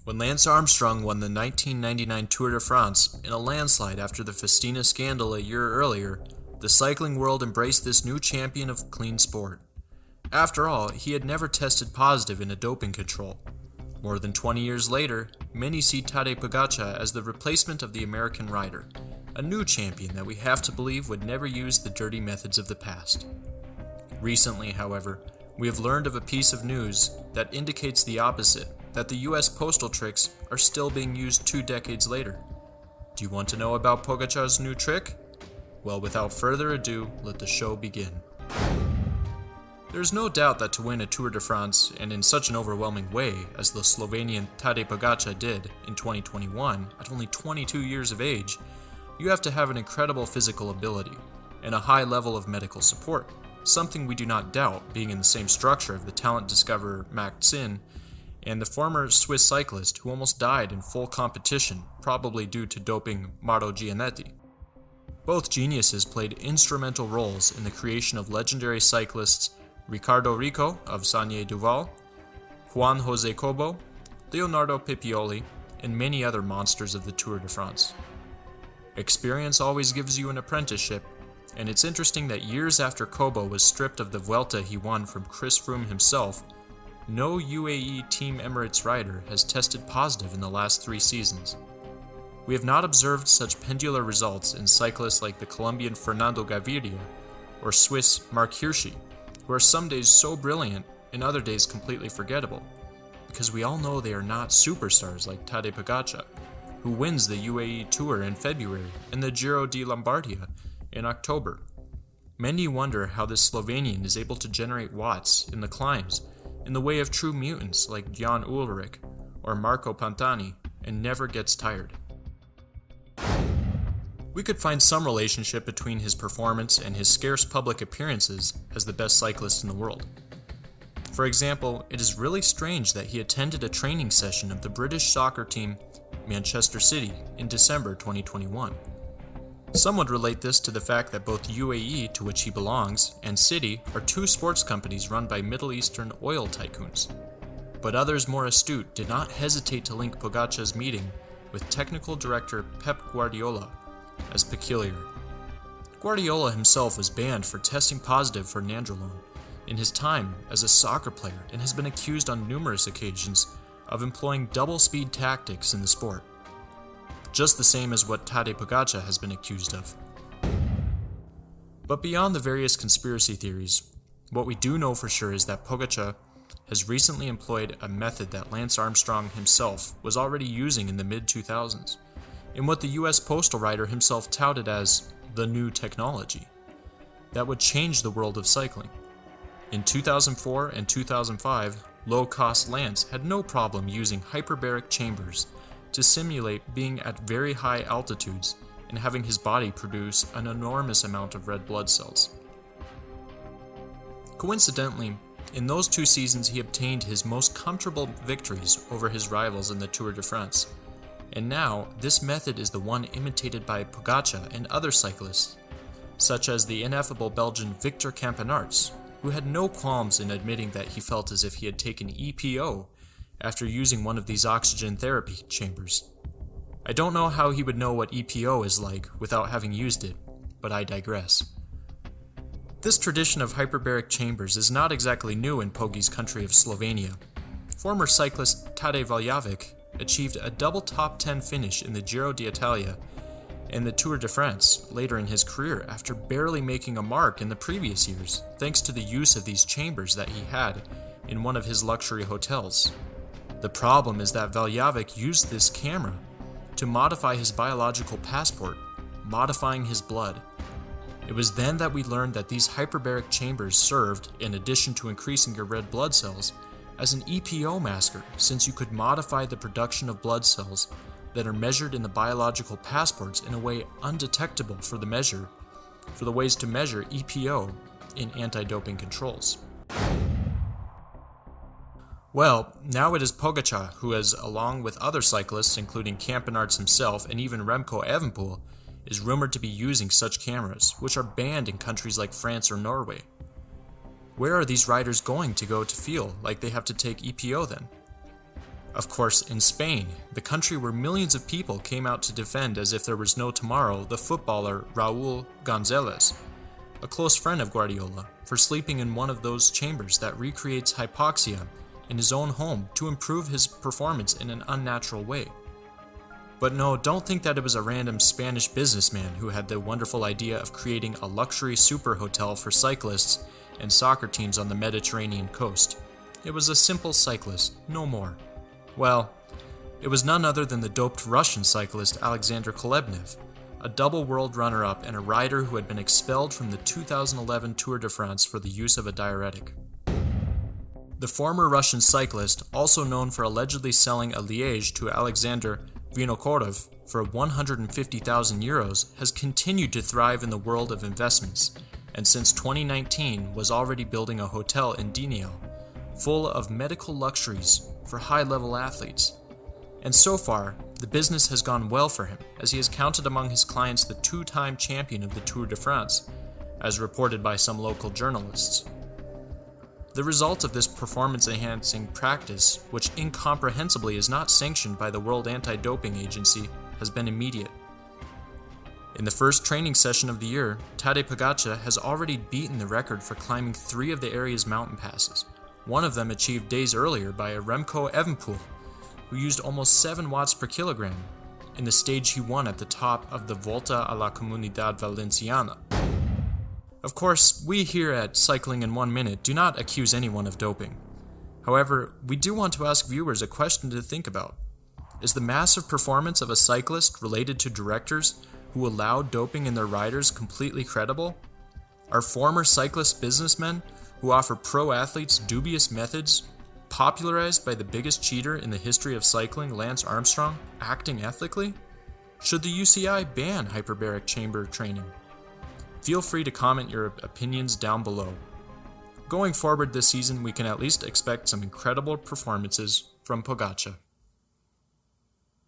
When Lance Armstrong won the 1999 Tour de France in a landslide after the Festina scandal a year earlier, the cycling world embraced this new champion of clean sport. After all, he had never tested positive in a doping control. More than 20 years later, many see Tadej Pogacar as the replacement of the American rider, a new champion that we have to believe would never use the dirty methods of the past. Recently, however, we have learned of a piece of news that indicates the opposite, that the US postal tricks are still being used 2 decades later. Do you want to know about Pogacar's new trick? Well, without further ado, let the show begin. There's no doubt that to win a Tour de France, and in such an overwhelming way as the Slovenian Tadej Pogacar did in 2021 at only 22 years of age, you have to have an incredible physical ability and a high level of medical support, something we do not doubt, being in the same structure of the talent discoverer Max Zinn and the former Swiss cyclist who almost died in full competition, probably due to doping Mauro Gianetti. Both geniuses played instrumental roles in the creation of legendary cyclists Ricardo Rico of Sagne Duval, Juan Jose Cobo, Leonardo Pippioli, and many other monsters of the Tour de France. Experience always gives you an apprenticeship, and it's interesting that years after Cobo was stripped of the Vuelta he won from Chris Froome himself, no UAE Team Emirates rider has tested positive in the last 3 seasons. We have not observed such pendular results in cyclists like the Colombian Fernando Gaviria or Swiss Marc Hirschi, who are some days so brilliant and other days completely forgettable, because we all know they are not superstars like Tadej Pogacar, who wins the UAE Tour in February and the Giro di Lombardia in October. Many wonder how this Slovenian is able to generate watts in the climbs in the way of true mutants like Jan Ullrich or Marco Pantani, and never gets tired. We could find some relationship between his performance and his scarce public appearances as the best cyclist in the world. For example, it is really strange that he attended a training session of the British soccer team Manchester City in December 2021. Some would relate this to the fact that both UAE, to which he belongs, and City are 2 sports companies run by Middle Eastern oil tycoons. But others more astute did not hesitate to link Pogacar's meeting with technical director Pep Guardiola as peculiar. Guardiola himself was banned for testing positive for nandrolone in his time as a soccer player and has been accused on numerous occasions of employing double-speed tactics in the sport, just the same as what Tadej Pogacar has been accused of. But beyond the various conspiracy theories, what we do know for sure is that Pogacar has recently employed a method that Lance Armstrong himself was already using in the mid-2000s, in what the US postal rider himself touted as the new technology that would change the world of cycling. In 2004 and 2005, low-cost Lance had no problem using hyperbaric chambers to simulate being at very high altitudes and having his body produce an enormous amount of red blood cells. Coincidentally, in those 2 seasons he obtained his most comfortable victories over his rivals in the Tour de France, and now this method is the one imitated by Pogacar and other cyclists, such as the ineffable Belgian Victor Campenaerts, who had no qualms in admitting that he felt as if he had taken EPO after using one of these oxygen therapy chambers. I don't know how he would know what EPO is like without having used it, but I digress. This tradition of hyperbaric chambers is not exactly new in Pogi's country of Slovenia. Former cyclist Tadej Valjavic achieved a double top 10 finish in the Giro d'Italia and the Tour de France later in his career after barely making a mark in the previous years, thanks to the use of these chambers that he had in one of his luxury hotels. The problem is that Valjavic used this camera to modify his biological passport, modifying his blood. It was then that we learned that these hyperbaric chambers served, in addition to increasing your red blood cells, as an EPO masker, since you could modify the production of blood cells that are measured in the biological passports in a way undetectable for the ways to measure EPO in anti-doping controls. Well, now it is Pogacar who has, along with other cyclists including Campenaerts himself and even Remco Evenepoel, is rumored to be using such cameras, which are banned in countries like France or Norway. Where are these riders going to go to feel like they have to take EPO then? Of course, in Spain, the country where millions of people came out to defend as if there was no tomorrow the footballer Raúl González, a close friend of Guardiola, for sleeping in one of those chambers that recreates hypoxia in his own home to improve his performance in an unnatural way. But no, don't think that it was a random Spanish businessman who had the wonderful idea of creating a luxury super hotel for cyclists and soccer teams on the Mediterranean coast. It was a simple cyclist, no more. Well, it was none other than the doped Russian cyclist Alexander Kolebnev, a double world runner-up and a rider who had been expelled from the 2011 Tour de France for the use of a diuretic. The former Russian cyclist, also known for allegedly selling a Liège to Alexander Vinokourov for 150,000 euros, has continued to thrive in the world of investments, and since 2019 was already building a hotel in Dinio, full of medical luxuries for high-level athletes. And so far, the business has gone well for him, as he has counted among his clients the two-time champion of the Tour de France, as reported by some local journalists. The result of this performance-enhancing practice, which incomprehensibly is not sanctioned by the World Anti-Doping Agency, has been immediate. In the first training session of the year, Tadej Pogacar has already beaten the record for climbing 3 of the area's mountain passes, one of them achieved days earlier by a Remco Evenepoel, who used almost 7 watts per kilogram in the stage he won at the top of the Volta a la Comunidad Valenciana. Of course, we here at Cycling in 1 Minute do not accuse anyone of doping. However, we do want to ask viewers a question to think about. Is the massive performance of a cyclist related to directors who allow doping in their riders completely credible? Are former cyclist businessmen who offer pro athletes dubious methods, popularized by the biggest cheater in the history of cycling, Lance Armstrong, acting ethically? Should the UCI ban hyperbaric chamber training? Feel free to comment your opinions down below. Going forward this season, we can at least expect some incredible performances from Pogacar.